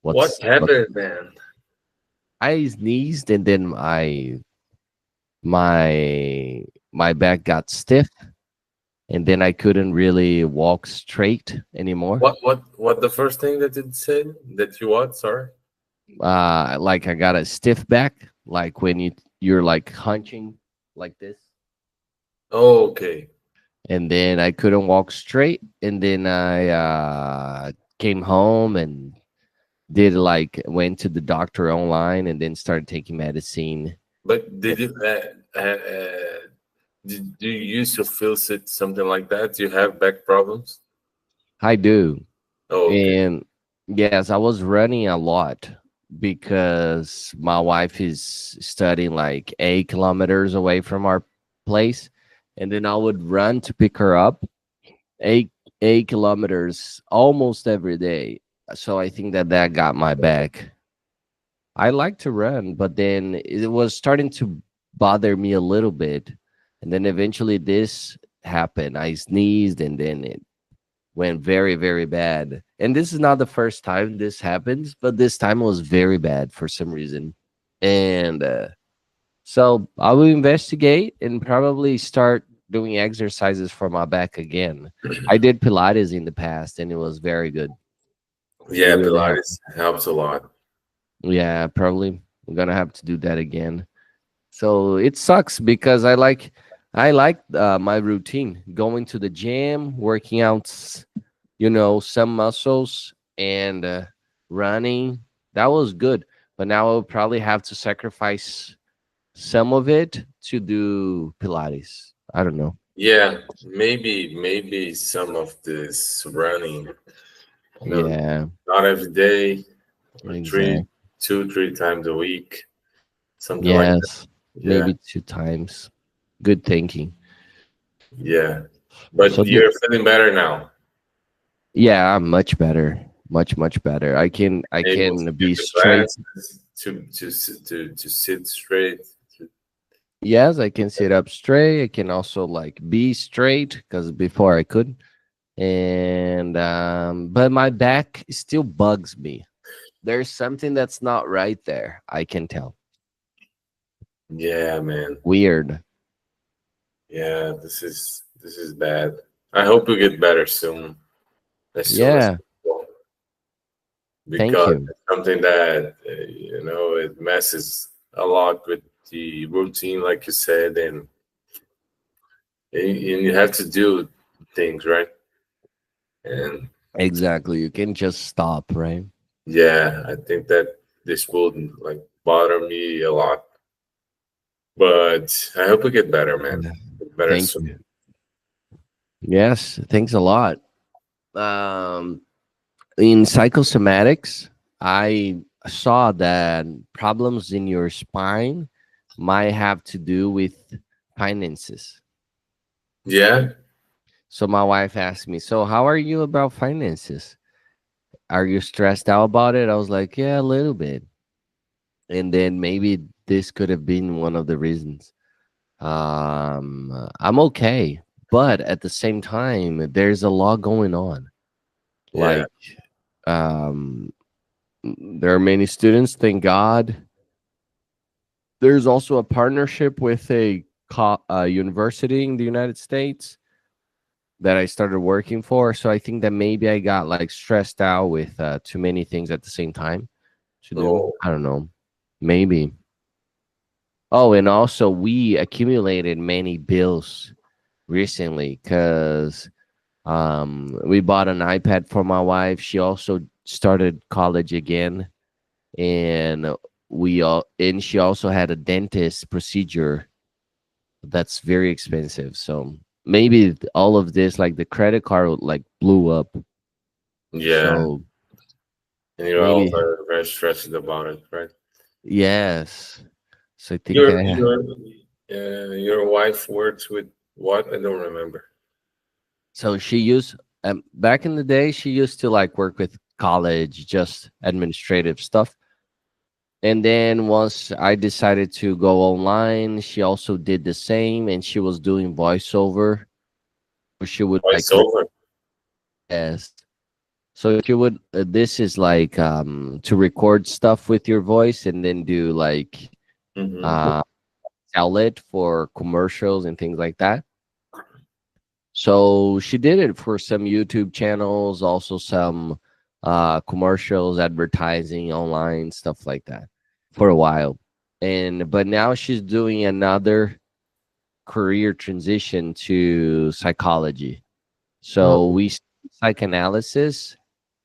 What What happened, man? I sneezed and then my back got stiff and then I couldn't really walk straight anymore. What the first thing that it said that you what? Sorry. Like I got a stiff back, like when you're like hunching like this. Oh, okay. And then I couldn't walk straight. And then I came home and did like went to the doctor online and then started taking medicine. But did you used to feel something like that? Do you have back problems? I do. Oh, okay. And yes, I was running a lot because my wife is studying like 8 kilometers away from our place. And then I would run to pick her up eight 8 kilometers almost every day. So I think that that got my back. I like to run, but then it was starting to bother me a little bit. And then eventually this happened. I sneezed and then it went very, very bad. And this is not the first time this happens, but this time was very bad for some reason. And so I will investigate and probably start doing exercises for my back again. I did Pilates in the past and it was very good. It Yeah, really helped. Pilates helps a lot. Yeah, probably I'm gonna have to do that again. So it sucks because I like my routine, going to the gym, working out, some muscles and running. That was good, but now I'll probably have to sacrifice some of it to do Pilates. I don't know. Yeah, maybe some of this running, you know, Yeah, not every day, or exactly. 2, 3 times a week, something like that. Yes, Yeah, maybe 2 times. Good thinking. yeah. But So the you're feeling better now, yeah, I'm much better, much better. I able to can get be to straight. classes, to sit straight. Yes, I can sit up straight. I can also like be straight because before I couldn't. And but my back still bugs me. There's something that's not right there. I can tell. Yeah, man. Weird. Yeah, this is bad. I hope you get better soon, as soon as Yeah. possible, Thank because you. it's something that it messes a lot with the routine, like you said, and you have to do things right. And Exactly. You can just stop, right? yeah, I think that this will like bother me a lot, but I hope we get better, man. Yeah. Get better Thank soon. you. Yes. Thanks a lot. Um, in psychosomatics, I saw that problems in your spine might have to do with finances. Yeah. So my wife asked me, "So how are you about finances? Are you stressed out about it?" I was like, "Yeah, a little bit." And then maybe this could have been one of the reasons. I'm okay, but at the same time, there's a lot going on. Yeah. Like, um, there are many students. Thank God. There's also a partnership with a university in the United States that I started working for. So I think that maybe I got like stressed out with too many things at the same time to do. Oh, I don't know. Maybe. Oh, and also we accumulated many bills recently because we bought an iPad for my wife. She also started college again, and she also had a dentist procedure that's very expensive. So maybe all of this, like the credit card, like blew up. yeah. So And you're maybe also very stressed about it, right? yes. So I think Your your wife works with what? I don't remember. so she used back in the day she used to like work with college, just administrative stuff. And then once I decided to go online, she also did the same, and she was doing voiceover. She would like Voiceover. yes, So if you would, this is like to record stuff with your voice and then do like Mm-hmm. uh, sell it for commercials and things like that. So she did it for some YouTube channels, also some commercials, advertising online, stuff like that for a while. And but now she's doing another career transition to psychology. So Oh, we psychoanalysis,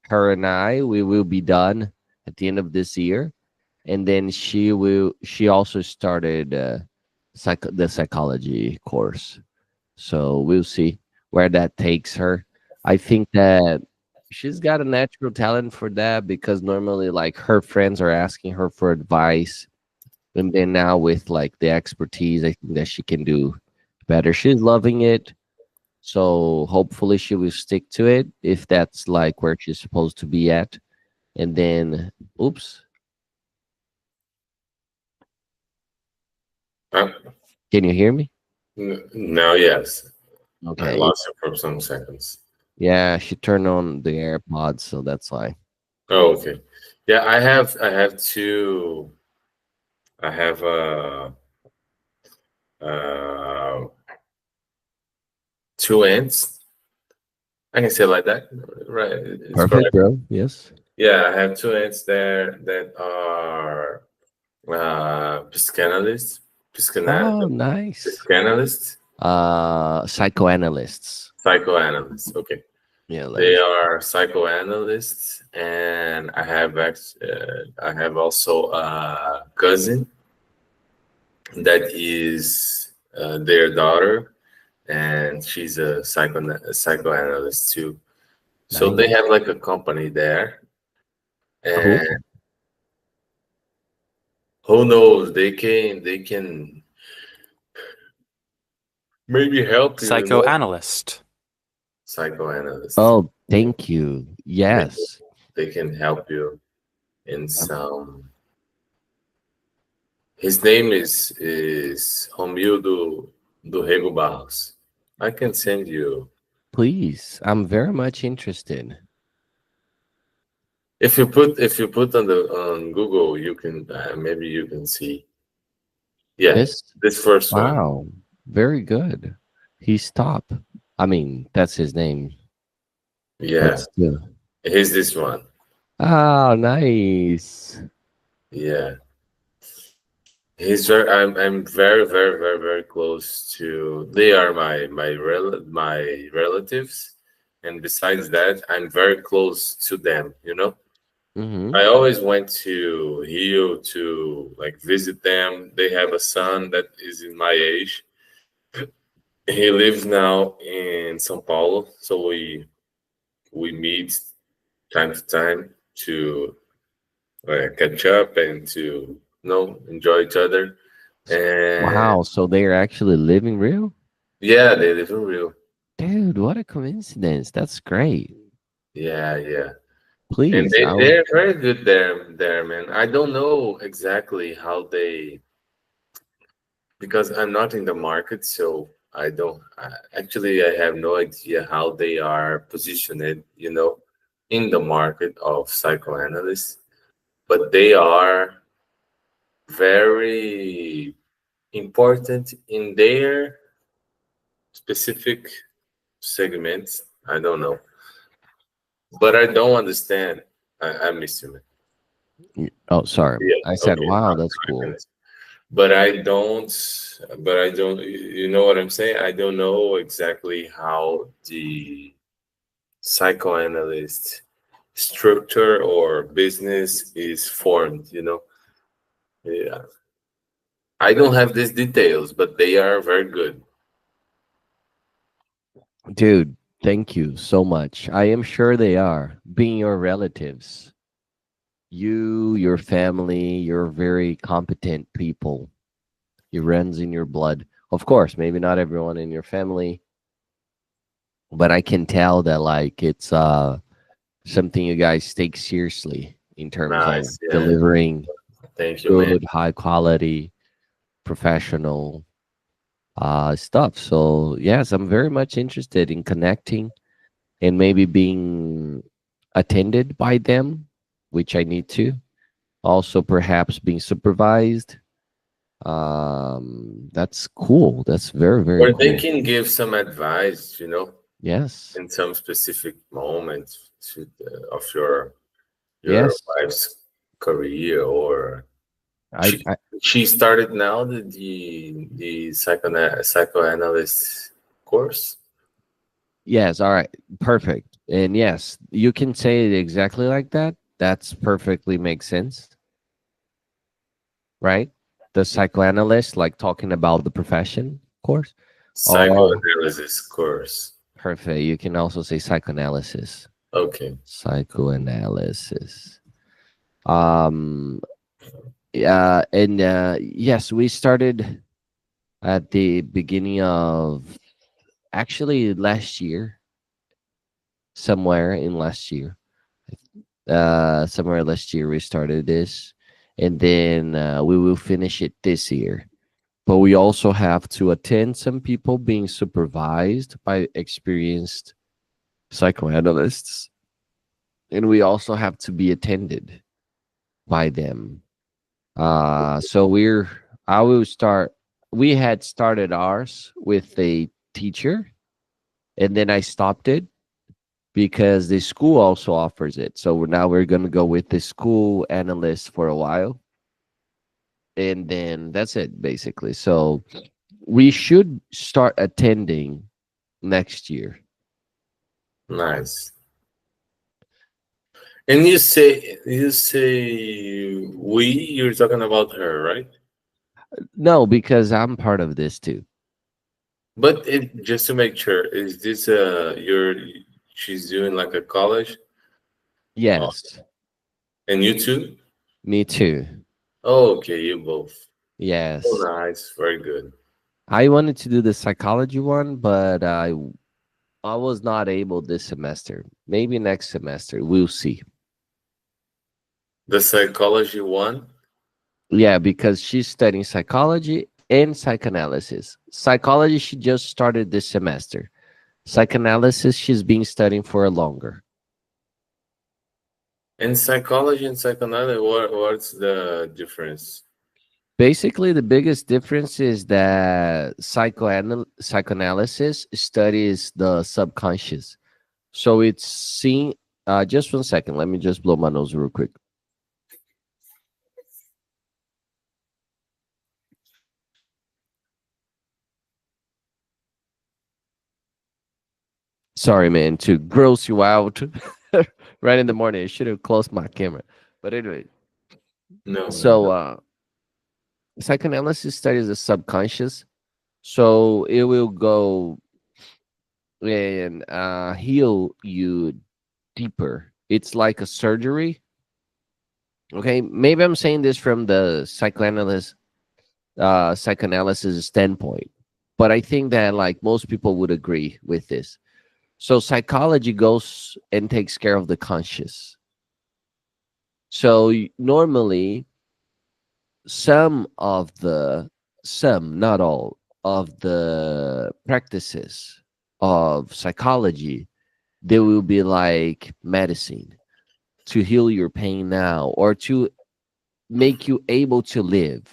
her and I, we will be done at the end of this year. And then she also started the psychology course. So we'll see where that takes her. I think that she's got a natural talent for that because normally like her friends are asking her for advice. And then now with like the expertise, I think that she can do better. She's loving it. So hopefully she will stick to it if that's like where she's supposed to be at. And then oops, uh, can you hear me? now, yes. I Okay. lost you for some seconds. Yeah, she turned on the AirPods, so that's why. Oh, okay. Yeah, I have two. I have uh, two ants. I can say it like that, right? It's Perfect, correct. bro. Yes. Yeah, I have two ants there that are psychanalysts, Oh, nice. psychanalysts, Psychoanalysts. psychoanalysts. Okay, Yeah, they like are psychoanalysts, and I have also a cousin that is their daughter, and she's a psychoanalyst too. So they nice. have like a company there, Cool. and who knows, they can maybe help you, you know, Psychoanalyst. psychoanalyst. Oh, thank you. Maybe Yes. they can help you in Um, some. His name is Romildo do Rego Barros. I can send you Please. I'm very much interested. if you put on Google, you can maybe you can see. Yeah, This this first one. wow. Very good. He's top. I mean, that's his name. But Yeah, still. here's this one. Oh, nice. Yeah, he's very. I'm very very very very close to. They are my relatives, and besides that, I'm very close to them. You know. Mm-hmm. I always went to Rio to like visit them. They have a son that is in my age. He lives now in São Paulo, so we meet time to time to catch up and to enjoy each other. And Wow. So they're actually living real? yeah, they live in Rio. Dude, what a coincidence. That's great. Yeah, yeah. And Please. I'll they're very good there, man. I don't know exactly how they because I'm not in the market, so I don't actually I have no idea how they are positioned, in the market of psychoanalysts, but they are very important in their specific segments. I don't know, but I don't understand. I miss you, man. oh, sorry. Yeah, I said, okay. wow, that's I cool. finished. But I don't. But I don't. You know what I'm saying? I don't know exactly how the psychoanalyst structure or business is formed. Yeah. I don't have these details, but they are very good. Dude, thank you so much. I am sure they are. Being your relatives, you, your family, you're very competent people. It runs in your blood. Of course, maybe not everyone in your family, but I can tell that like it's something you guys take seriously in terms of Nice. Yeah. delivering Thank you, man. good, high quality, professional stuff. So yes, I'm very much interested in connecting and maybe being attended by them, which I need to. Also, perhaps being supervised. That's cool. That's very, very Or they cool. can give some advice, Yes. in some specific moments of your Yes. wife's career, or I, I she started now the psychoanalyst course. yes. All right. Perfect. And yes, you can say it exactly like that. That's perfectly makes sense, right? The psychoanalyst, like talking about the profession course. Oh, Psychoanalysis course. perfect. You can also say psychoanalysis. Okay. Psychoanalysis. Um, and yes, we started at the beginning of actually last year, somewhere in last year. Somewhere last year we started this, and then we will finish it this year. But we also have to attend some people being supervised by experienced psychoanalysts, and we also have to be attended by them. So I will start. We had started ours with a teacher, and then I stopped it because the school also offers it. So now we're going to go with the school analyst for a while, and then that's it basically. So we should start attending next year. Nice. And you say you're talking about her, right? No, because I'm part of this too. But just to make sure, is this she's doing like a college? Oh, Yes, and you too? me too. Oh, okay, you both. Oh, Yes. nice, very good. I wanted to do the psychology one, but I was not able this semester. Maybe next semester. We'll see. The psychology one? Yeah, because she's studying psychology and psychoanalysis. Psychology, she just started this semester. Psychoanalysis, she's been studying for a longer. In psychology and psychoanalysis, what's the difference? Basically, the biggest difference is that psychoanalysis studies the subconscious. So it's seeing, just 1 second, let me just blow my nose real quick. Sorry, man, to gross you out right in the morning. I should have closed my camera. But anyway, No, so no. psychoanalysis studies the subconscious. So it will go and heal you deeper. It's like a surgery. Okay, maybe I'm saying this from the psychoanalysis standpoint, but I think that like most people would agree with this. So psychology goes and takes care of the conscious. So normally not all of the practices of psychology, they will be like medicine to heal your pain now or to make you able to live.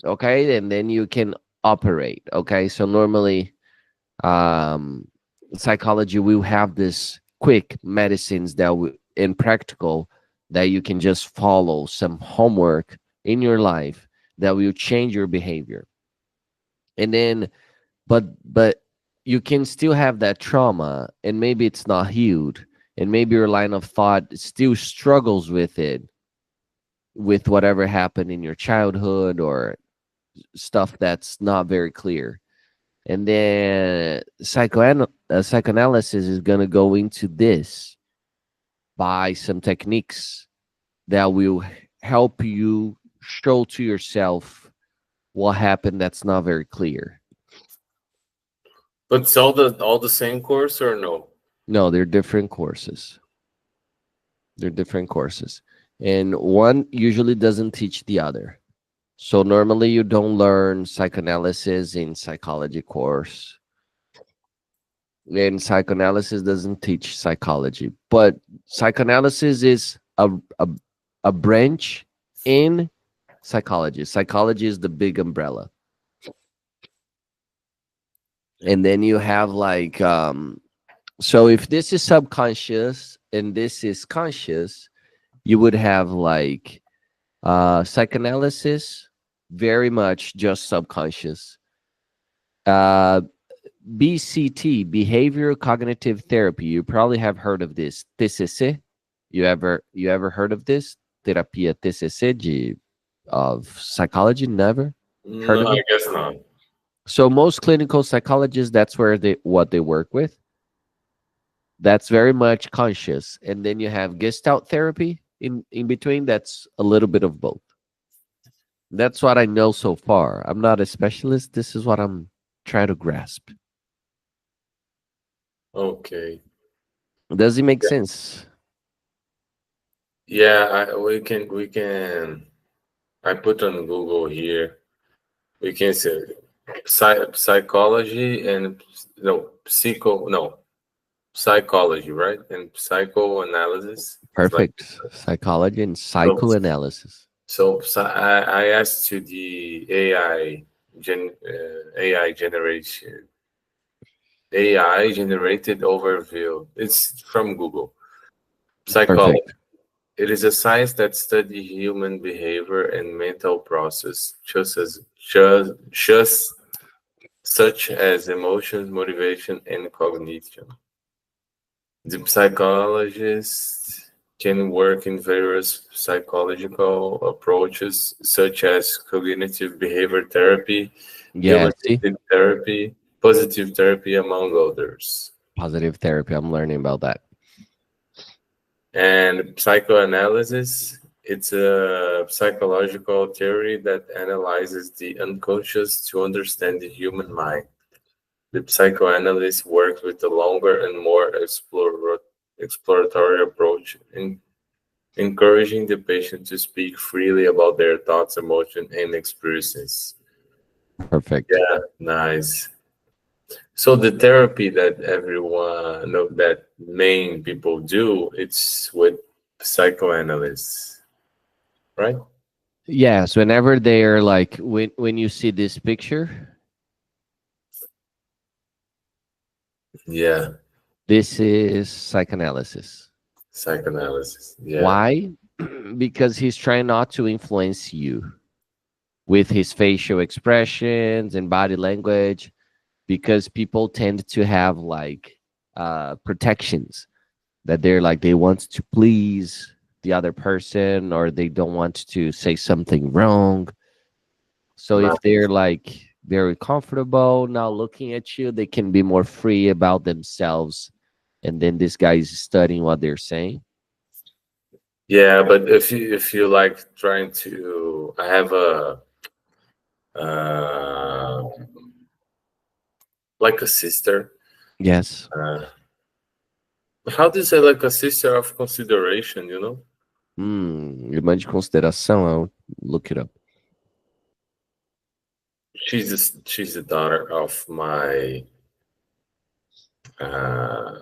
Okay, and then you can operate. Okay, so normally psychology will have this quick medicines that in practical that you can just follow some homework in your life that will change your behavior. And then but you can still have that trauma and maybe it's not healed, and maybe your line of thought still struggles with it, with whatever happened in your childhood or stuff that's not very clear. And then psychoanalysis is going to go into this by some techniques that will help you show to yourself what happened that's not very clear. But it's all the same course, or no? No, they're different courses. They're different courses. And one usually doesn't teach the other. So normally you don't learn psychoanalysis in psychology course. And psychoanalysis doesn't teach psychology, but psychoanalysis is a branch in psychology. Psychology is the big umbrella. And then you have like so if this is subconscious and this is conscious, you would have like psychoanalysis, very much just subconscious. uh BCT, behavioral cognitive therapy, you probably have heard of this. TCC, you ever heard of this? Terapia TCC of psychology? Never heard No, of I it? guess not. So most clinical psychologists, that's where they work with. That's very much conscious. And then you have Gestalt therapy in between. That's a little bit of both. That's what I know so far. I'm not a specialist. This is what I'm trying to grasp. Okay. Does it make sense? Yeah, we can. I put on Google here. We can say psychology and no psychology, right? And psychoanalysis. It's like Perfect. Psychology and so. psychoanalysis. I asked to the AI generation AI generated overview. It's from Google. Psychology. Perfect. It is a science that studies human behavior and mental process, just such as emotions, motivation, and cognition. The psychologist can work in various psychological approaches, such as cognitive behavior therapy, Yeah. See, humanistic therapy, positive therapy, among others. positive therapy. I'm learning about that. And psychoanalysis, it's a psychological theory that analyzes the unconscious to understand the human mind. The psychoanalyst works with a longer and more exploratory approach, encouraging the patient to speak freely about their thoughts, emotions, and experiences. Perfect. Yeah, nice. So the therapy that everyone, no, that main people do, it's with psychoanalysts, right? Yes. Whenever they're like, when you see this picture, Yeah, this is psychoanalysis. psychoanalysis. Yeah, Why? Because he's trying not to influence you with his facial expressions and body language, because people tend to have like protections, that they're like they want to please the other person, or they don't want to say something wrong. So if they're like very comfortable now looking at you, they can be more free about themselves. And then this guy is studying what they're saying. yeah. But if you like trying to, I have a uh, like a sister. Yes. How do you say like a sister of consideration? Irmã de consideração. I'll look it up. She's the daughter of my uh,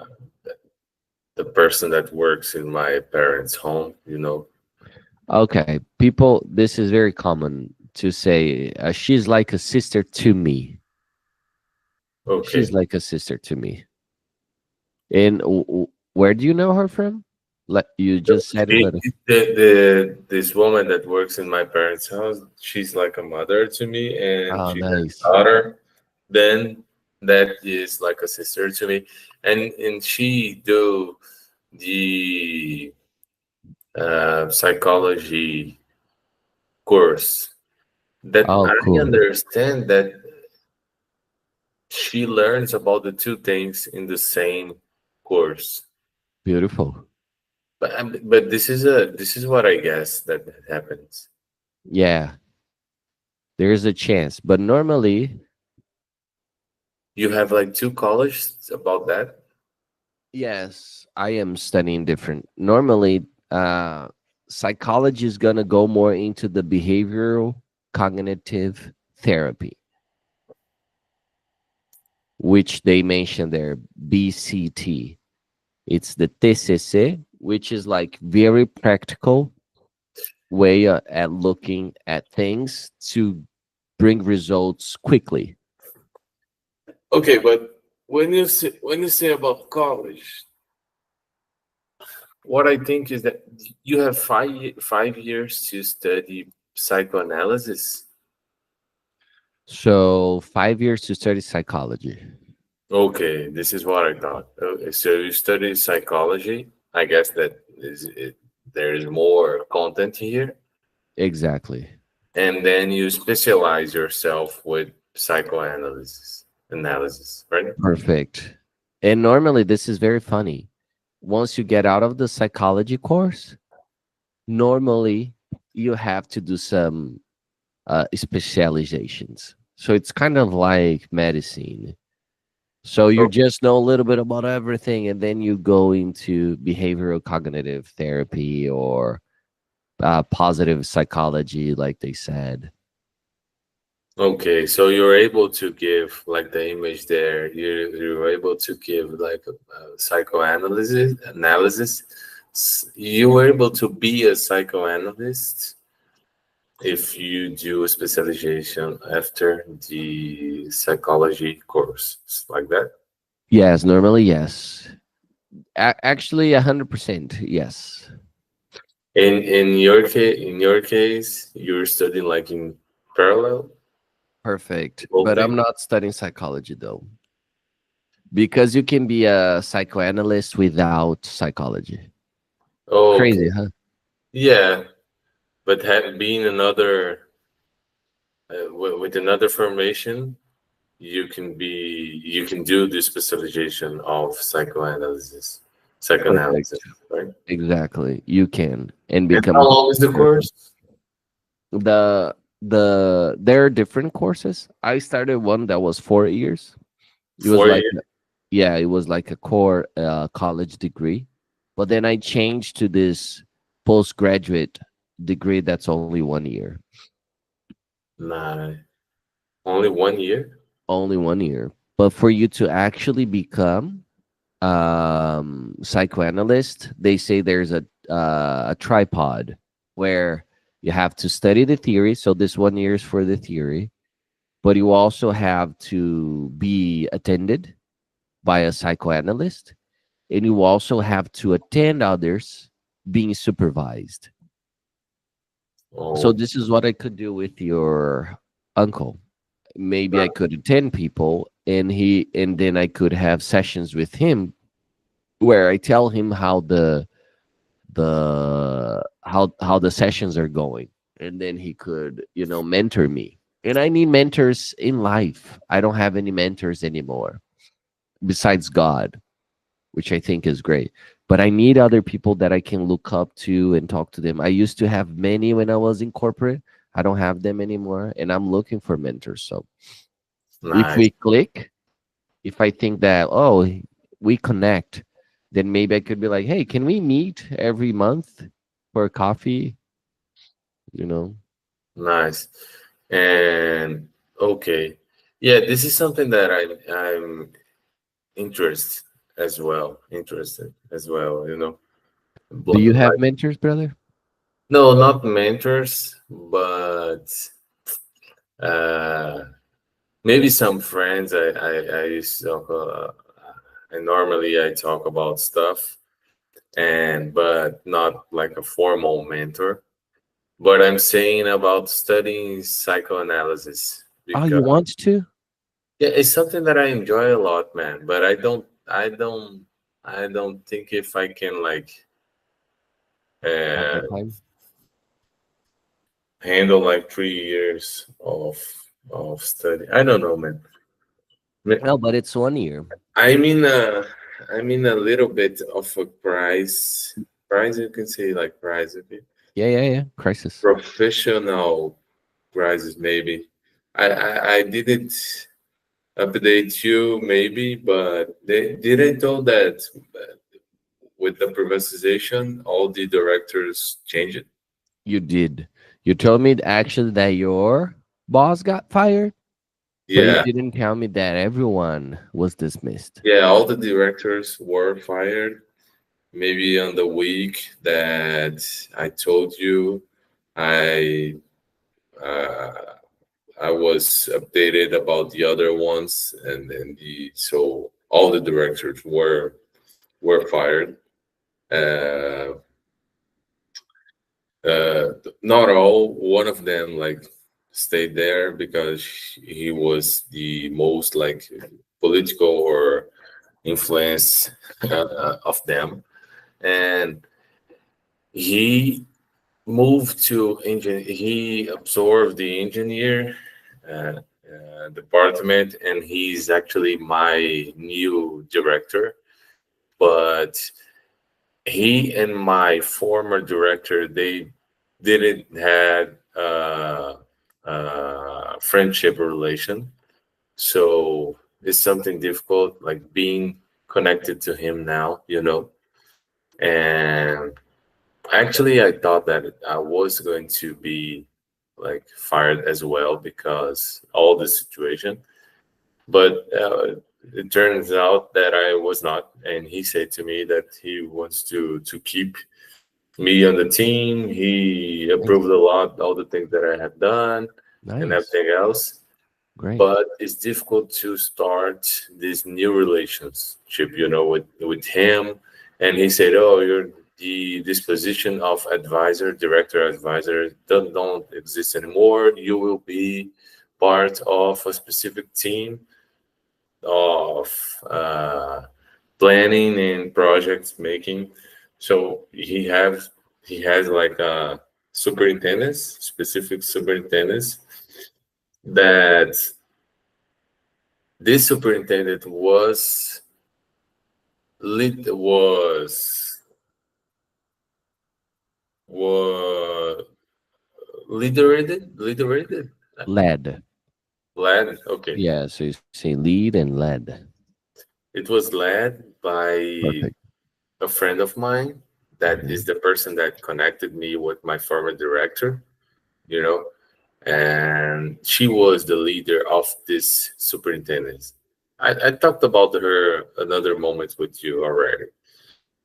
the person that works in my parents' home. Okay, people, this is very common to say, she's like a sister to me. Okay. She's like a sister to me. And where do you know her from? Like you just said it, but This woman that works in my parents' house, she's like a mother to me, and oh, she's a nice. daughter. Then that is like a sister to me, and she do the psychology course. That Oh, I cool. understand that she learns about the two things in the same course. Beautiful. But this is what I guess that happens. Yeah, there's a chance, but normally, You have like two colleges about that. yes, I am studying different. Normally, psychology is gonna go more into the behavioral cognitive therapy, which they mention there, BCT. It's the TCC, which is like very practical way at looking at things to bring results quickly. Okay, but when you say about college, what I think is that you have 5 years to study psychoanalysis. So 5 years to study psychology. Okay, this is what I thought. Okay, so you study psychology. I guess that there is more content here, Exactly. and then you specialize yourself with psychoanalysis analysis, right? Perfect. And normally this is very funny. Once you get out of the psychology course, normally you have to do some specializations. So it's kind of like medicine. So you just know a little bit about everything, and then you go into behavioral cognitive therapy or positive psychology, like they said. Okay, so you're able to give like the image there. You're able to give like a psychoanalysis analysis. You were able to be a psychoanalyst if you do a specialization after the psychology course, like that. Yes, normally yes. Actually, 100% yes. In your case, you're studying like in parallel. Perfect. Both But I'm things? not studying psychology though, because you can be a psychoanalyst without psychology. Oh, Crazy, okay. huh? Yeah, but being another with another formation, you can do the specialization of psychoanalysis, Perfect. right? Exactly. You can and And how become long is the course? there are different courses. I started one that was 4 years. It was 4 years. like yeah, it was like a core college degree, but then I changed to this postgraduate degree that's only 1 year. Nah, only 1 year. Only 1 year. But for you to actually become psychoanalyst, they say there's a tripod where you have to study the theory. So this 1 year is for the theory, but you also have to be attended by a psychoanalyst, and you also have to attend others being supervised. So Oh, this is what I could do with your uncle. Maybe I could attend people, and then I could have sessions with him where I tell him how the sessions are going, and then he could mentor me. And I need mentors in life. I don't have any mentors anymore besides God, which I think is great. But I need other people that I can look up to and talk to them. I used to have many when I was in corporate. I don't have them anymore, and I'm looking for mentors. So if nice. we click, if I think that, oh, we connect, then maybe I could be like, hey, can we meet every month for coffee? You know, Nice. And okay. Yeah, this is something that I'm interested interested as well. do you have Like, mentors, brother? no, not mentors, but uh maybe some friends. I used to talk, and normally I talk about stuff, and but not like a formal mentor. But I'm saying about studying psychoanalysis Oh, because you want to? yeah, it's something that I enjoy a lot, man. But I don't think if I can like Have uh, the time? handle like 3 years of study. I don't know, man. No, but it's 1 year. I mean, a little bit of a price. You can say like price, okay? Yeah, yeah, yeah. Crisis. Professional prices, maybe. I didn't update you, maybe, but did I told that with the privatization, all the directors changed? You did. You told me actually that your boss got fired. But you Yeah, didn't tell me that everyone was dismissed. yeah, all the directors were fired. Maybe on the week that I told you, I uh, I was updated about the other ones, and then the so all the directors were fired. Uh, Not all. One of them like stayed there because he was the most like political or influence of them, and he moved to he absorbed the engineer department, and he's actually my new director. But he and my former director, they didn't had friendship relation, so it's something difficult like being connected to him now, and actually, I thought that I was going to be like fired as well because all the situation, but it turns out that I was not. And he said to me that he wants to keep me on the team. He Nice. approved a lot all the things that I had done and Nice. everything else. Great. But it's difficult to start this new relationship, with him. And he said, "Oh, you're this position of advisor, director, advisor don't exist anymore. You will be part of a specific team of planning and project making." So he has like a superintendents, specific superintendents that this superintendent lead was liderated Led. led okay. Yeah, so you say lead and led. It was led by Perfect. a friend of mine that Mhm. is the person that connected me with my former director, you know and she was the leader of this superintendent. I talked about her another moment with you already.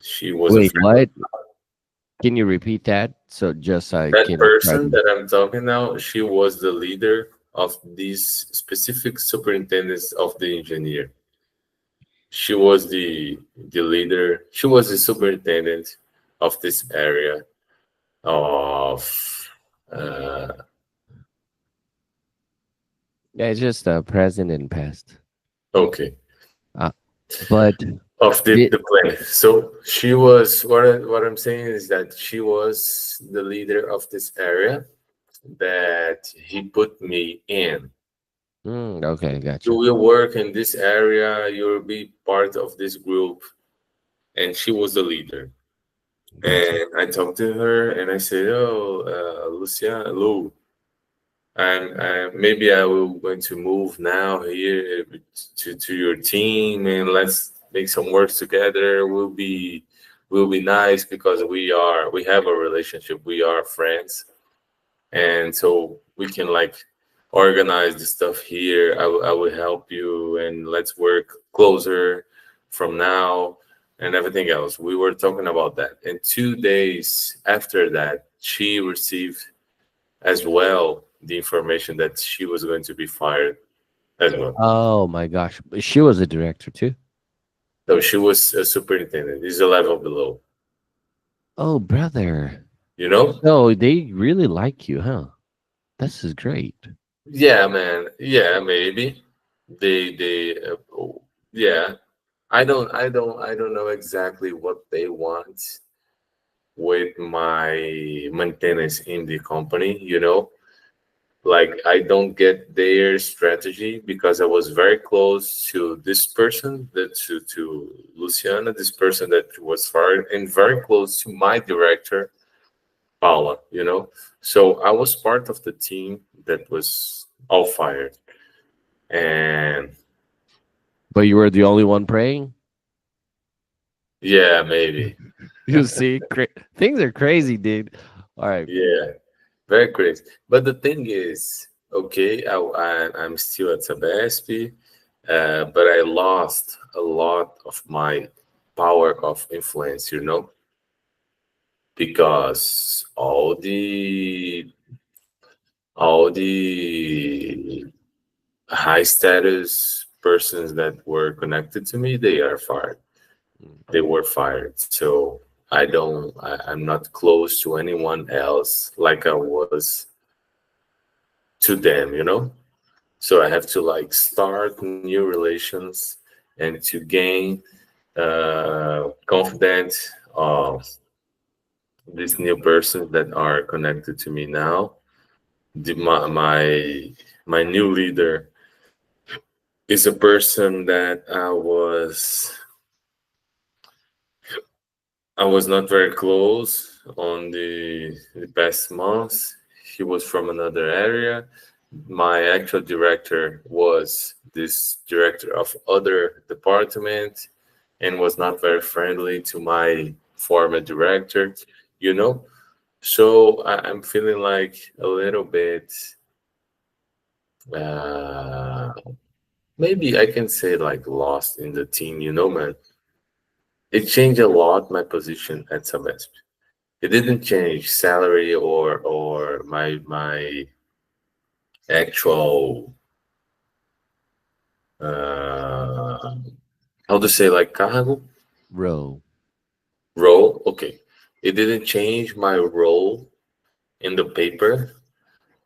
She was a Wait, friend of what? Can you repeat that? So just so I that can try person to. that I'm talking now. She was the leader of these specific superintendents of the engineer. She was the leader. She was the superintendent of this area of uh, Yeah, it's just present and past. okay, Uh, but of the did the plan. So she was what I'm saying is that she was the leader of this area that he put me in. okay, You gotcha. will work in this area. You'll be part of this group, and she was the leader. Gotcha. And I talked to her, and I said, "Oh, Lucia, Lou, maybe I will going to move now here to your team, and let's make some work together. Will be nice because we have a relationship. We are friends, and so we can like organize the stuff here. I will help you, and let's work closer from now and everything else." We were talking about that, and 2 days after that she received as well the information that she was going to be fired as well. Oh my gosh. But she was a director too. So she was a superintendent. Is a level below, Oh, brother. you know? So they really like you, huh? This is great. Yeah, man. Yeah, maybe they yeah. I don't know exactly what they want with my maintenance in the company. Like I don't get their strategy because I was very close to this person, that to Luciana, this person that was fired, and very close to my director, Paula. So I was part of the team that was all fired. And But you were the only one praying? yeah, maybe. You see, things are crazy, dude. All right. Yeah, very crazy. But the thing is, okay, I'm still at Sabesp, but I lost a lot of my power of influence, because all the high status persons that were connected to me, they are fired. They were fired. So I'm not close to anyone else like I was to them. So I have to like start new relations and to gain confidence of these new persons that are connected to me now. My new leader is a person that I was not very close on the past months. He was from another area. My actual director was this director of other department and was not very friendly to my former director, you know. So I'm feeling like a little bit, uh, maybe I can say like lost in the team, man. It changed a lot my position at Sabesp. It didn't change salary or my actual uh how to say like cargo Row. role. Okay, it didn't change my role in the paper,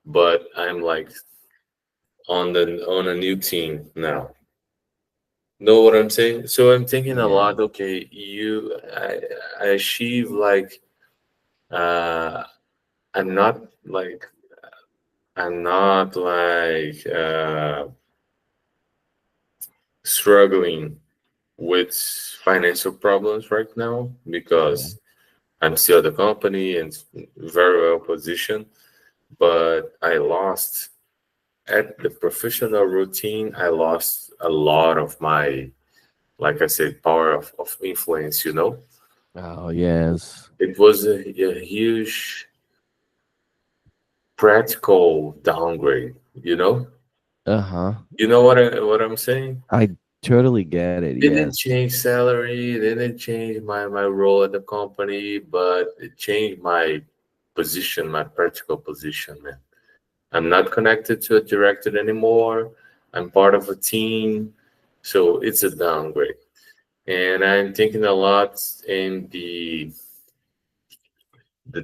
but I'm like on a new team now. Know what I'm saying? So I'm thinking a Yeah. lot. Okay, I achieve like uh I'm not like I'm not like struggling with financial problems right now Yeah. because I'm still at the company and very well positioned. But I lost at the professional routine. I lost a lot of my, like I said, power of influence. Oh yes. It was a huge practical downgrade. Uh-huh. You know what I'm saying? I totally get it. Didn't Yes. change salary, didn't change my role at the company, but it changed my position, my practical position, man. I'm not connected to a director anymore. I'm part of a team. So it's a downgrade. And I'm thinking a lot in the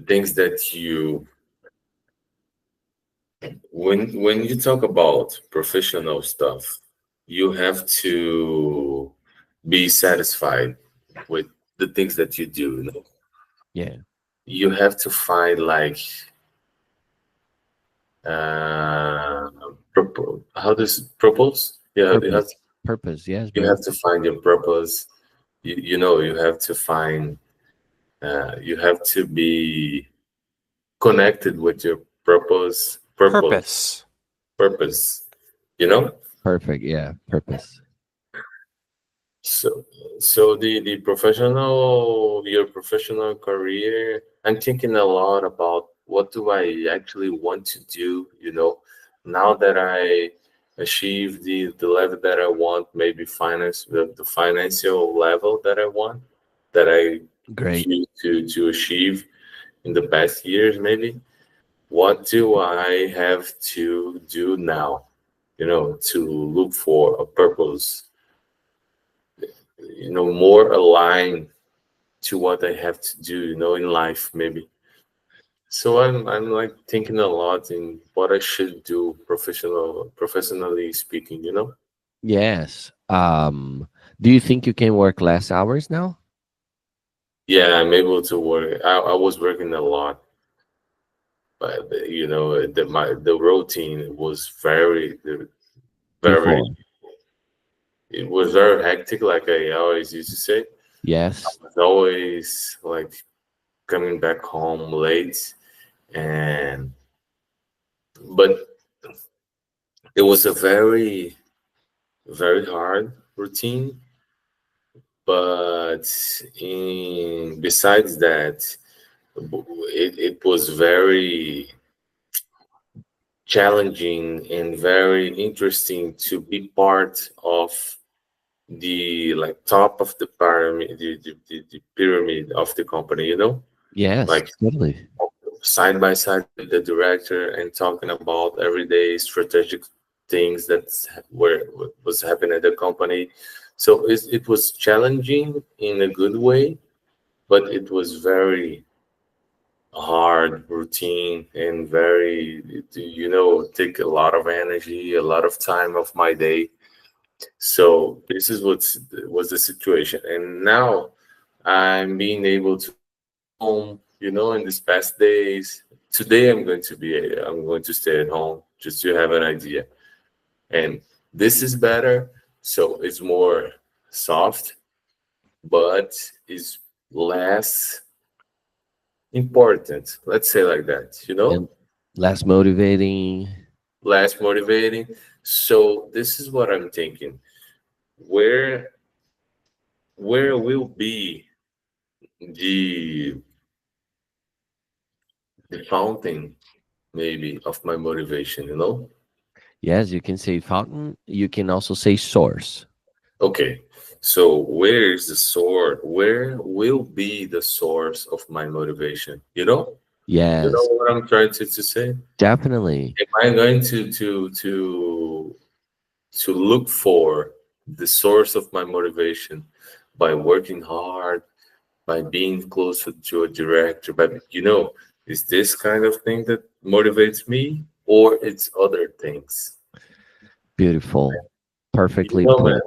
things that when you talk about professional stuff, you have to be satisfied with the things that you do. Yeah. You have to find like uh how does purpose? Yeah, Purpose. Purpose. Yes, you bro. have to find your purpose. You have to find you have to be connected with your Purpose. purpose, you know? Perfect. Yeah. Purpose. So so the your professional career, I'm thinking a lot about what do I actually want to do, now that I achieve the level that I want, maybe the financial level that I want, that I Great. choose to achieve in the past years, maybe. What do I have to do now, to look for a purpose, more aligned to what I have to do, in life, maybe. So I'm like thinking a lot in what I should do professionally speaking. Yes. Do you think you can work less hours now? Yeah, I'm able to work. I was working a lot, but the routine was very Before. it was very hectic, like I always used to say. I Yes. was always like coming back home late, and but it was a very very hard routine. But besides that, it was very challenging and very interesting to be part of the like top of the pyramid, the pyramid of the company, you know, Yes, like totally. side by side with the director and talking about everyday strategic things that was happening at the company. So it was challenging in a good way, but it was very hard routine and very, you know, take a lot of energy, a lot of time of my day. So this is what was the situation, and now I'm being able to home, you know, in these past days. Today I'm going to stay at home just to have an idea. And this is better, so it's more soft, but it's less important. Let's say like that, you know, And less motivating. less motivating. So this is what I'm thinking. Where where will be the the fountain maybe of my motivation, you know? Yes, you can say fountain. You can also say source. Okay, so where is the source? Where will be the source of my motivation? You know Yes, what I'm trying to say? definitely. Am I going to look for the source of my motivation by working hard, by being closer to a director, but is this kind of thing that motivates me, or it's other things? Beautiful. Perfectly Man, put.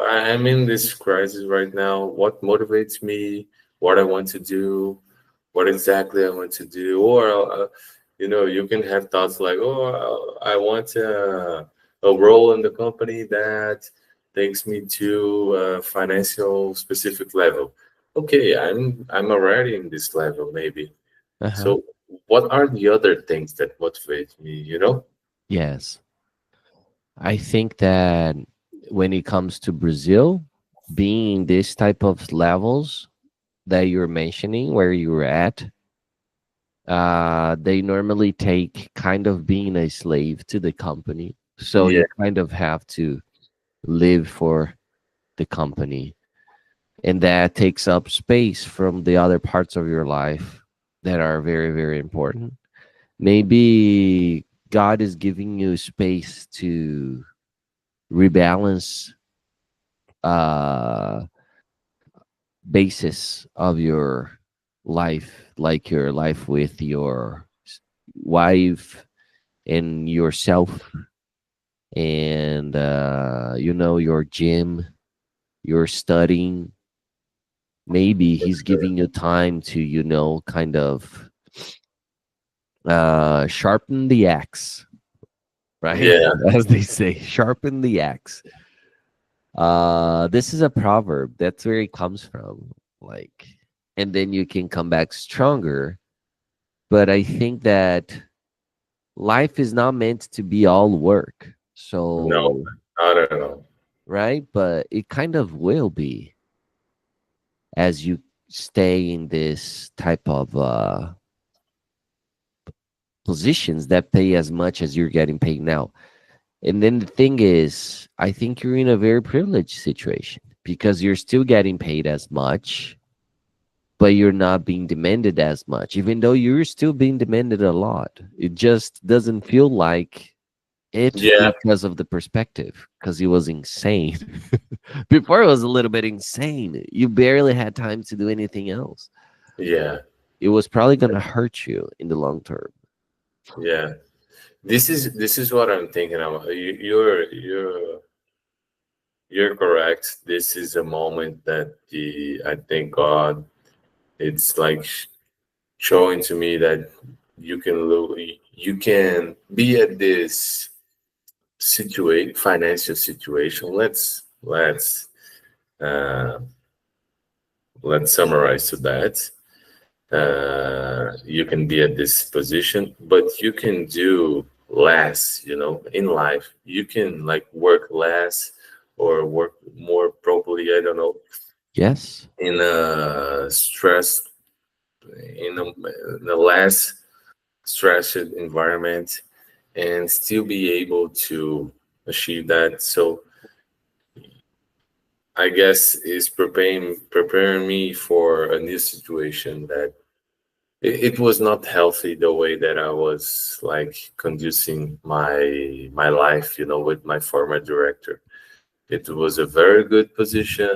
I'm in this crisis right now. What motivates me? What I want to do? What exactly I want to do? Or, you can have thoughts like, oh, I want a role in the company that takes me to a financial specific level. Okay, I'm already in this level, maybe. Uh-huh. So, what are the other things that motivate me? Yes. I think that when it comes to Brazil, being this type of levels that you're mentioning, where you're at, they normally take kind of being a slave to the company. So Yeah, you kind of have to live for the company. And that takes up space from the other parts of your life that are very, very important. Maybe God is giving you space to rebalance uh basis of your life, like your life with your wife and yourself, and your gym, your studying. Maybe he's giving you time to kind of sharpen the axe, right? yeah, As they say, sharpen the axe. This is a proverb. That's where it comes from. Like, and then you can come back stronger. But I think that life is not meant to be all work. no, So, I don't know. right? But it kind of will be as you stay in this type of positions that pay as much as you're getting paid now. And then the thing is, I think you're in a very privileged situation because you're still getting paid as much, but you're not being demanded as much, even though you're still being demanded a lot. It just doesn't feel like it Yeah, because of the perspective, because it was insane. Before it was a little bit insane. You barely had time to do anything else. yeah, It was probably going to hurt you in the long term. yeah. This is what I'm thinking about. You're correct. This is a moment that I think God, it's like showing to me that you can be at this financial situation. Uh, let's summarize to that. You can be at this position, but you can do less, in life. You can like work less or work more properly, I don't know, Yes. in a stress, in a less stressed environment. and still be able to achieve that. So I guess is preparing me for a new situation that it was not healthy the way that I was like conducing my life, with my former director. It was a very good position.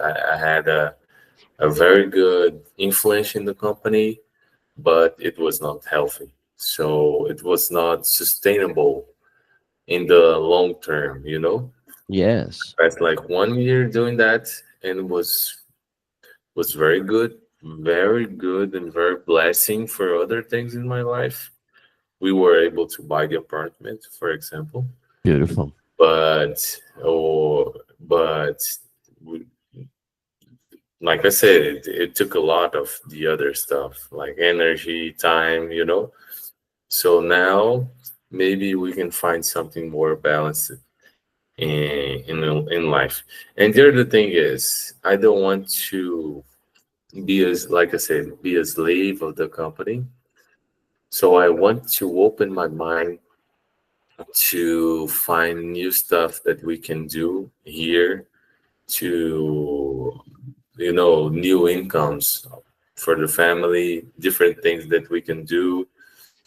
I had a very good influence in the company, but it was not healthy. So it was not sustainable in the long term. Yes. That's like 1 year doing that, and was very good, and very blessing for other things in my life. We were able to buy the apartment, for example, Beautiful. but we, like I said, it took a lot of the other stuff, like energy, time. So now maybe we can find something more balanced in life. And the other thing is, I don't want to be as, like I said, be a slave of the company. So I want to open my mind to find new stuff that we can do here, to new incomes for the family, different things that we can do,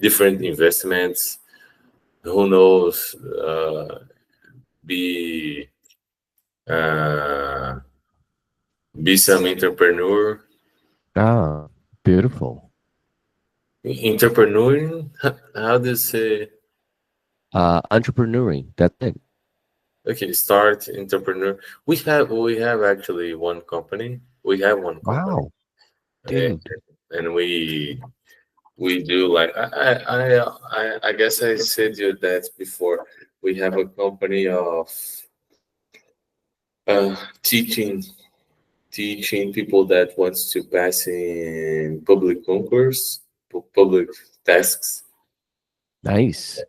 different investments. Who knows? Be uh, be some entrepreneur. Ah, beautiful. Entrepreneuring. How do you say? Entrepreneuring. That's it. Okay, start entrepreneur. We have actually one company. We have one company, Wow, and, dude. and we do like I guess I said you that before. We have a company of teaching people that wants to pass in public concourse, public tasks. Nice.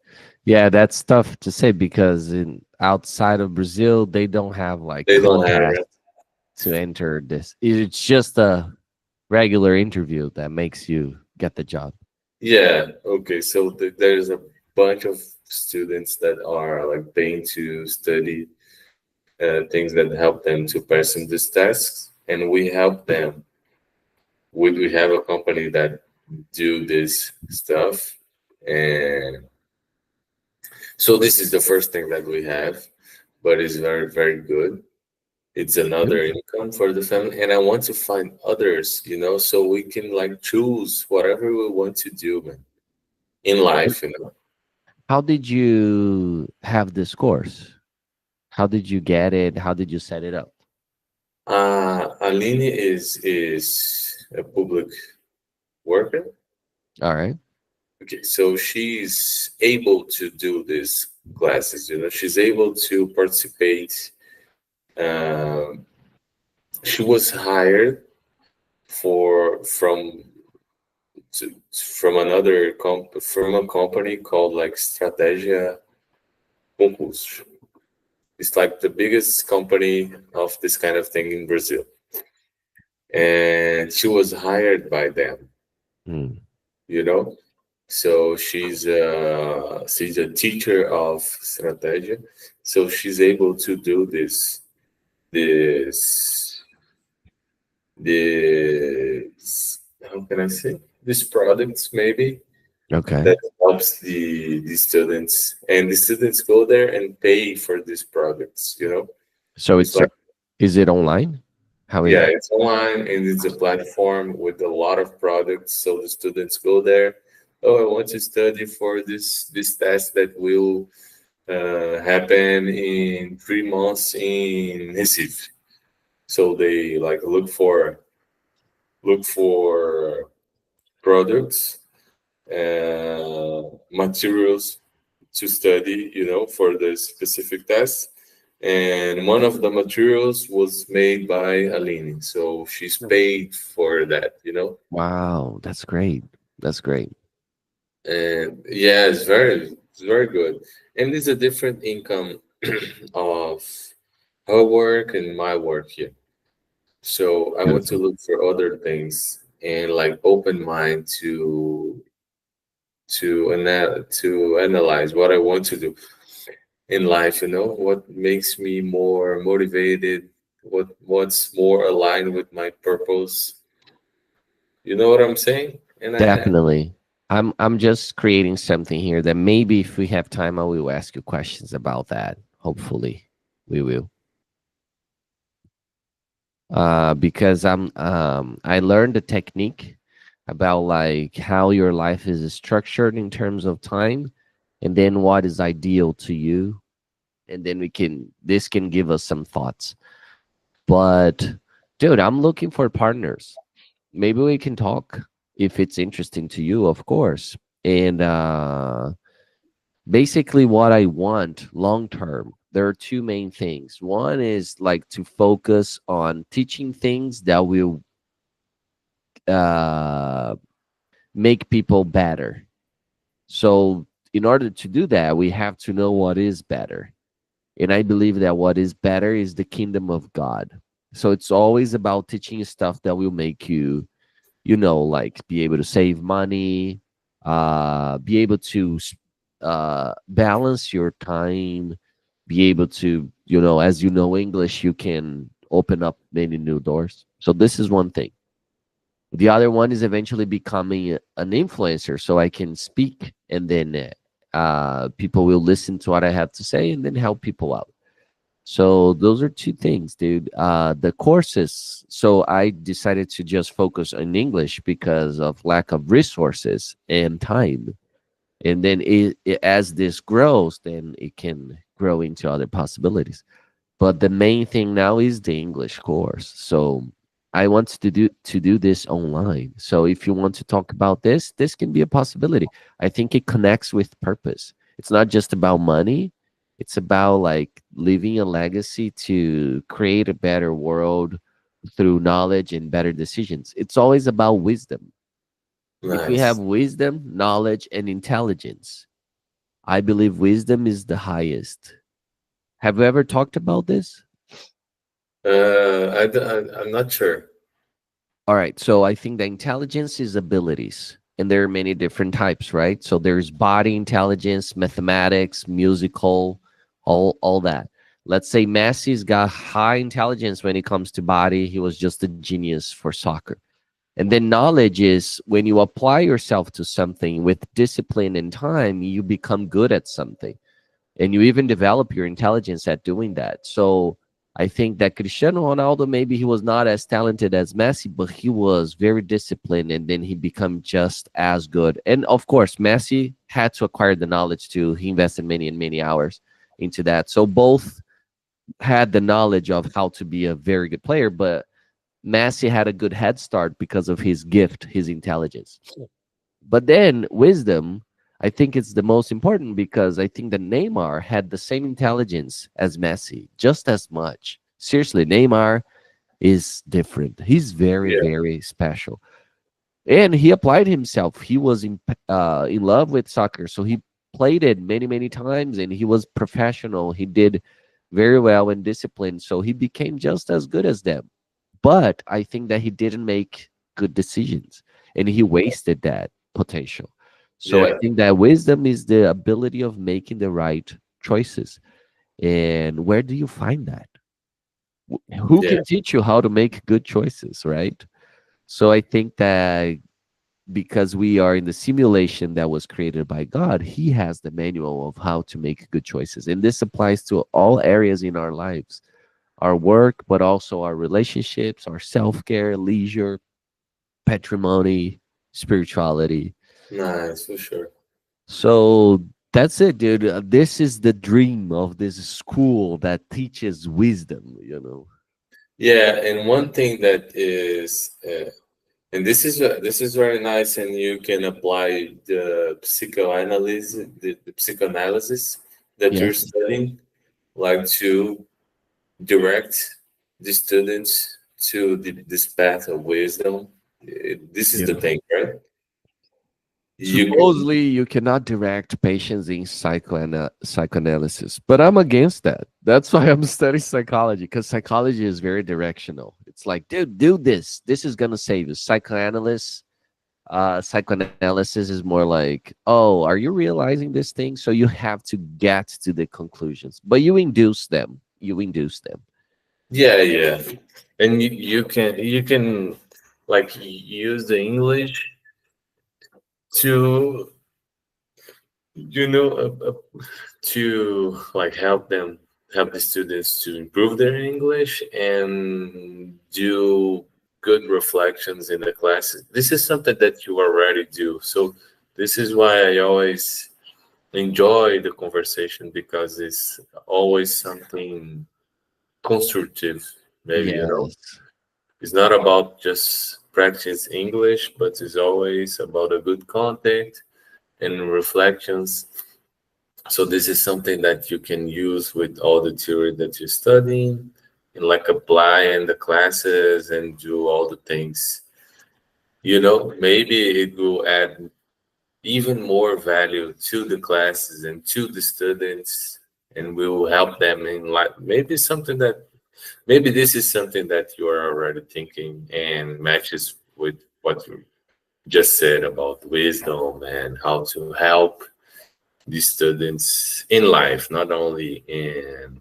Yeah, that's tough to say because in outside of Brazil, they don't have like They don't have contests it. to enter this. It's just a regular interview that makes you get the job. Yeah. Okay. So there's a bunch of students that are like paying to study things that help them to pass in these tasks, and we help them. We have a company that do this stuff, and so this is the first thing that we have, but it's very very good. It's another Beautiful. income for the family, and I want to find others, so we can like choose whatever we want to do, man, in life. How did you have this course? How did you get it? How did you set it up? Aline is a public worker. All right. Okay, so she's able to do these classes. She's able to participate. Um, she was hired for from another from a company called like Strategia Concurso. It's like the biggest company of this kind of thing in Brazil, and she was hired by them. Mm. You know, so she's a teacher of strategy, so she's able to do this this how can I say, these products maybe Okay. that helps the students, and the students go there and pay for these products. So It's it's like, is it online? How is yeah, it? it's online and it's a platform with a lot of products. So the students go there. Oh, I want to study for this test that will happen in 3 months in Recife. So they like look for products, materials to study, for the specific test. And one of the materials was made by Aline, so she's paid for that. Wow, that's great. That's great. And yeah, it's very good, and it's a different income of her work and my work here. So I want to Beautiful. look for other things and like open mind to to analyze what I want to do in life. What makes me more motivated, what's more aligned with my purpose. You know what I'm saying? And Definitely. I'm just creating something here that maybe if we have time, I will ask you questions about that. Hopefully, we will. Because I learned a technique about like how your life is structured in terms of time, and then what is ideal to you, and then this can give us some thoughts. But dude, I'm looking for partners. Maybe we can talk if it's interesting to you, of course. And basically what I want long term, there are two main things. One is like to focus on teaching things that will uh, make people better. So in order to do that, we have to know what is better. And I believe that what is better is the kingdom of God. So it's always about teaching you stuff that will make you, like be able to save money, be able to balance your time, be able to, as you know English, you can open up many new doors. So this is one thing. The other one is eventually becoming an influencer so I can speak, and then people will listen to what I have to say and then help people out. So those are two things, dude. The courses. So I decided to just focus on English because of lack of resources and time. And then as this grows, then it can grow into other possibilities. But the main thing now is the English course. So I want to do this online. So if you want to talk about this can be a possibility. I think it connects with purpose. It's not just about money. It's about like leaving a legacy to create a better world through knowledge and better decisions. It's always about wisdom. If we have nice. wisdom, knowledge, and intelligence, I believe wisdom is the highest. Have you ever talked about this? I'm not sure. All right. So I think the intelligence is abilities, and there are many different types, right? So there's body intelligence, mathematics, musical, all that. Let's say Messi's got high intelligence when it comes to body. He was just a genius for soccer. And then knowledge is when you apply yourself to something with discipline and time, you become good at something, and you even develop your intelligence at doing that. So I think that Cristiano Ronaldo, maybe he was not as talented as Messi, but he was very disciplined, and then he became just as good. And of course, Messi had to acquire the knowledge too. He invested many and many hours into that. So both had the knowledge of how to be a very good player, but Messi had a good head start because of his gift, his intelligence. But then wisdom, I think it's the most important because I think that Neymar had the same intelligence as Messi, just as much. Seriously, Neymar is different. He's very, Yeah, very special. And he applied himself. He was in love with soccer. So he played it many, many times, and he was professional. He did very well and disciplined. So he became just as good as them. But I think that he didn't make good decisions, and he wasted that potential. So I yeah, think that wisdom is the ability of making the right choices. And where do you find that? Who yeah. can teach you how to make good choices, right? So I think that because we are in the simulation that was created by God, He has the manual of how to make good choices. And this applies to all areas in our lives, our work, but also our relationships, our self care, leisure, patrimony, spirituality. Nice, for sure. So that's it, dude. This is the dream of this school that teaches wisdom. Yeah, and one thing that is, and this is very nice, and you can apply the psychoanalysis that you're Yes. studying, like to direct the students to this path of wisdom. This is the Yeah. thing, right? You Supposedly, you cannot direct patients in psychoanalysis, but I'm against that. That's why I'm studying psychology, because psychology is very directional. It's like, dude, do this. This is gonna save you. Psychoanalysts, Psychoanalysis is more like, oh, are you realizing this thing? So you have to get to the conclusions, but you induce them. You induce them. Yeah, yeah. And you can like use the English to you know to like help the students to improve their English and do good reflections in the classes. This is something that you already do. So this is why I always enjoy the conversation, because it's always something constructive. Maybe, Yes. it's not about just practice English, but it's always about a good content and reflections. So this is something that you can use with all the theory that you're studying and like apply in the classes and do all the things. Maybe it will add even more value to the classes and to the students, and will help them in like maybe this is something that you are already thinking and matches with what you just said about wisdom and how to help the students in life, not only in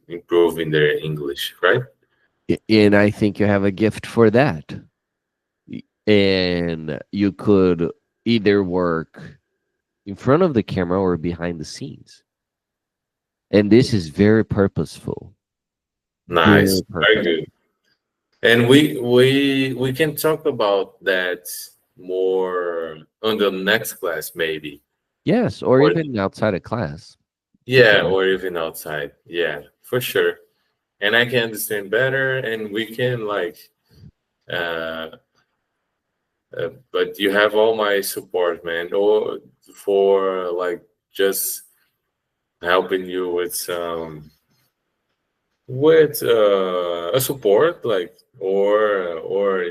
improving their English, right? And I think you have a gift for that. And you could either work in front of the camera or behind the scenes. And this is very purposeful. Nice, very good. And we can talk about that more on the next class, maybe. Yes, or even outside of class. Yeah, or even outside. Yeah, for sure. And I can understand better, and we can uh, but you have all my support, man, or for like just helping you with some with a support, like or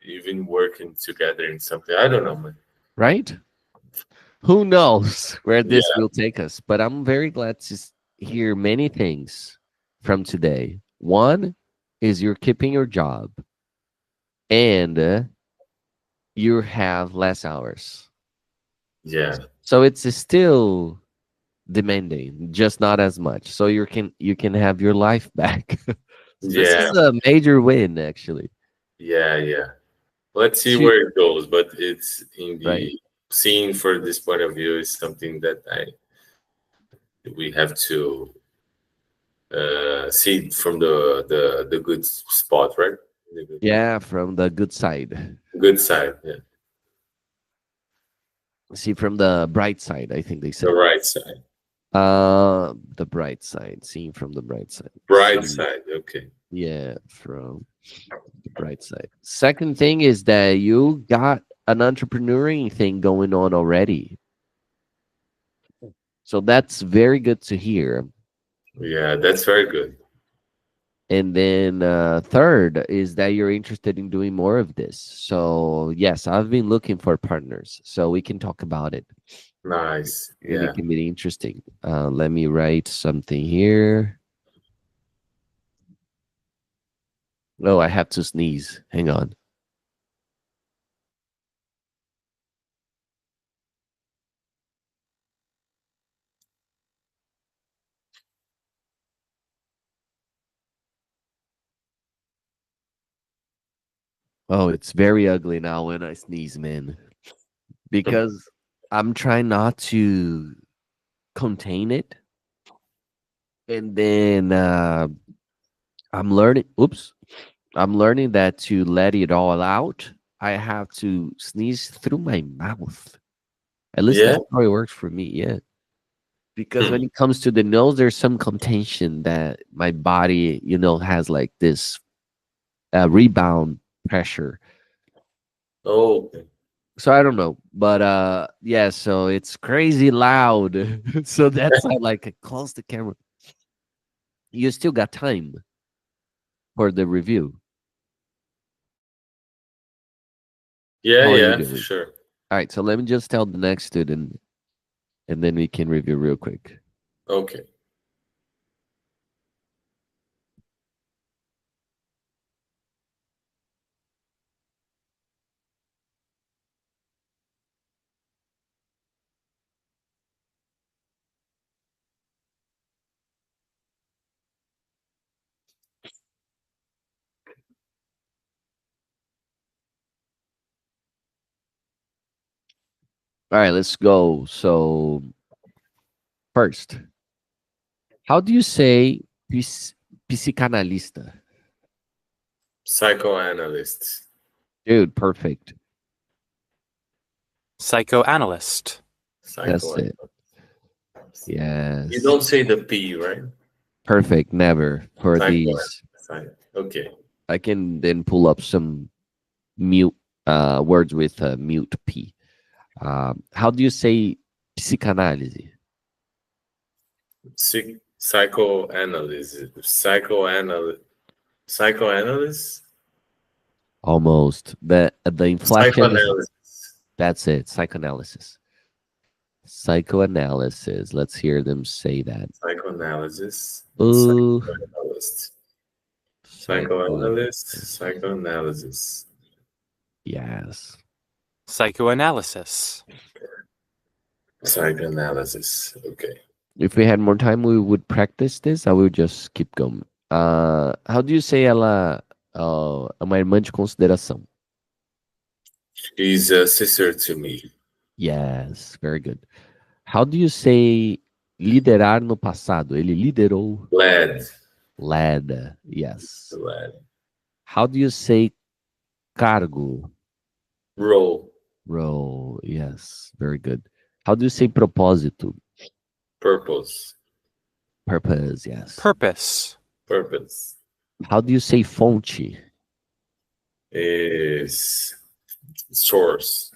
even working together in something. I don't know, man. Right? Who knows where Yeah, this will take us? But I'm very glad to hear many things from today. One is you're keeping your job and you have less hours. yeah, So it's still demanding, just not as much. So you can have your life back. So this yeah, is a major win, actually. yeah. Let's see To, where it goes, but it's in right. the scene for this point of view is something that I we have to see from the good spot, right? The Yeah, from the good side. good side, yeah, See from the bright side, I think they the said. right side, The bright side. Seeing from the bright side. bright side. Okay. Yeah, from the bright side. Second thing is that you got an entrepreneuring thing going on already. So that's very good to hear. Yeah, that's very good. And then third is that you're interested in doing more of this. So yes, I've been looking for partners, so we can talk about it, Nice. and Yeah. it can be interesting. Let me write something here. Oh, I have to sneeze. Hang on. Oh, it's very ugly now when I sneeze, man. Because I'm trying not to contain it. And then I'm learning. Oops. I'm learning that to let it all out, I have to sneeze through my mouth. At least Yeah. that's how it works for me. Yeah. Because Hmm. when it comes to the nose, there's some contention that my body, has like this rebound pressure. Oh, okay. So I don't know, but yeah, so it's crazy loud. So that's how like close the camera. You still got time for the review. Yeah, How are you yeah, for doing? sure. All right, so let me just tell the next student, and then we can review real quick. Okay. All right, let's go. So first, how do you say psicanalista? Psychoanalyst. Dude, perfect. Psychoanalyst. That's it. Yes. You don't say the P, right? Perfect. Never for these. Okay. I can then pull up some mute words with mute P. How do you say psychanalysis? Psychoanalyst. Almost. The inflection. Psychoanalysis. That's it. Psychoanalysis. Psychoanalysis. Let's hear them say that. Psychoanalysis. Ooh. Psychoanalysis. Yes. Psychoanalysis. Psychoanalysis. Okay. If we had more time, we would practice this. I would just keep going. How do you say ela é uma irmã de consideração? She's a sister to me. Yes, very good. How do you say liderar no passado? Ele liderou. Led. Yes. Led. How do you say cargo? Role. Yes, very good. How do you say propósito? Purpose. Yes. Purpose. How do you say fonte? Is source.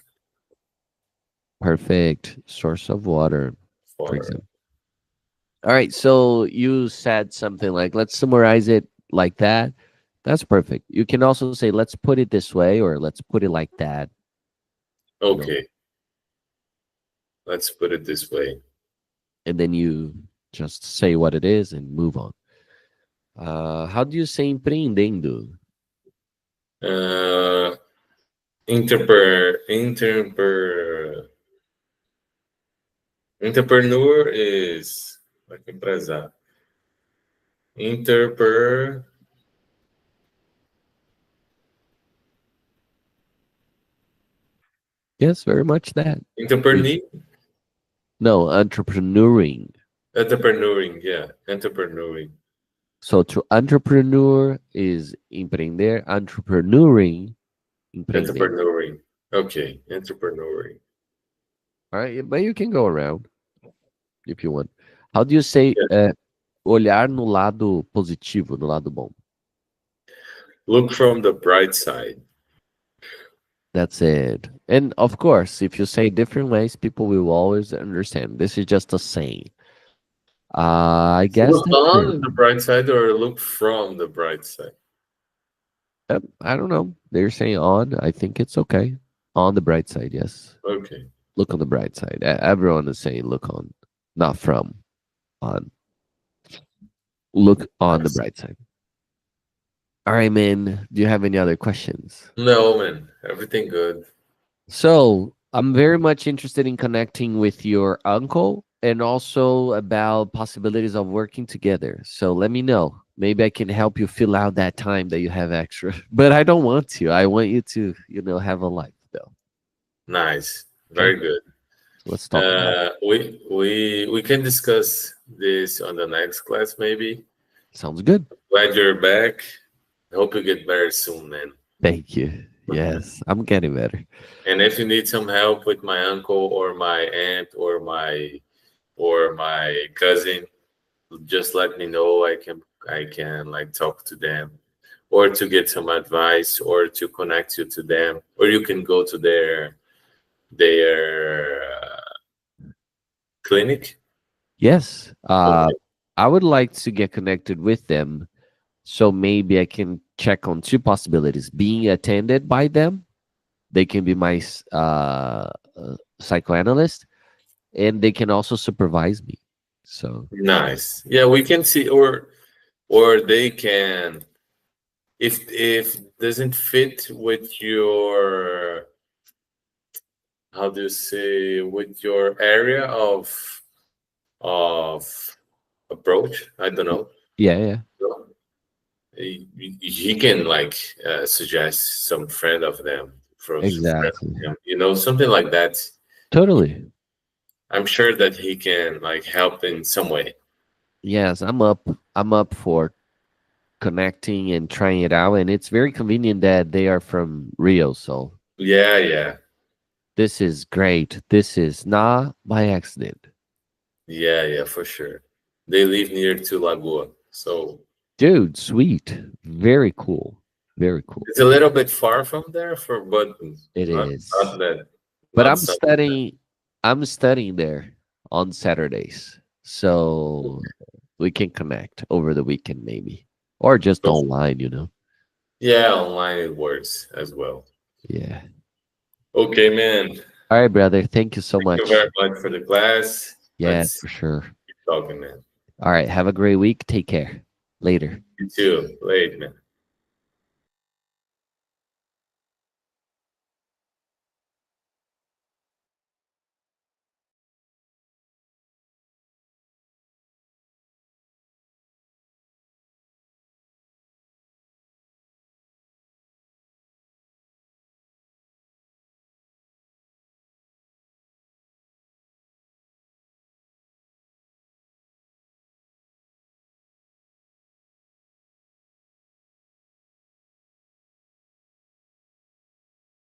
Perfect. Source of water, for example. All right, so you said something like, let's summarize it like that. That's perfect. You can also say, let's put it this way, or let's put it like that. Okay. Let's put it this way. And then you just say what it is and move on. How do you say empreendendo? Entrepreneur is like empresário. Yes, very much that. Entrepreneur? No, entrepreneuring. Yeah. Entrepreneuring. So to entrepreneur is empreender. Entrepreneuring. Entrepreneuring. Okay, entrepreneuring. All right, but you can go around if you want. How do you say olhar no lado positivo, no lado bom? Look from the bright side. That's it. And of course, if you say different ways, people will always understand. This is just a saying. I guess look on the bright side or look from the bright side? I don't know. They're saying on. I think it's okay. On the bright side, yes. Okay. Look on the bright side. Everyone is saying look on, not from. On. Look on the bright side. All right, man. Do you have any other questions? No, man. Everything good. So I'm very much interested in connecting with your uncle and also about possibilities of working together. So let me know. Maybe I can help you fill out that time that you have extra. But I don't want to. I want you to, have a life, though. Nice. Very good. Let's talk about it. We can discuss this on the next class, maybe. Sounds good. Glad you're back. I hope you get better soon, man. Thank you. Yes, I'm getting better. And if you need some help with my uncle or my aunt or my cousin, just let me know. I can like talk to them, or to get some advice, or to connect you to them, or you can go to their clinic. Yes. I would like to get connected with them, so maybe I can check on two possibilities: being attended by them, they can be my psychoanalyst, and they can also supervise me. So nice. Yeah, we can see, or they can, if doesn't fit with your, how do you say, with your area of approach. I don't know. Yeah. He can like suggest some friend of them from exactly. something like that. Totally. I'm sure that he can like help in some way. Yes, I'm up for connecting and trying it out, and it's very convenient that they are from Rio, so Yeah. this is great. This is not by accident. Yeah, for sure. They live near to Lagoa, so Dude, sweet. Very cool. Very cool. it's a little bit far from there, but It not, is. not that. But not I'm something studying there on Saturdays. So we can connect over the weekend maybe. Or just online, you know. Yeah, online it works as well. Yeah. Okay, man. All right, brother. Thank you so Thank you much. very much for the class. Yeah, Let's for sure. keep talking, man. All right. Have a great week. Take care. Later. You too. Late, man.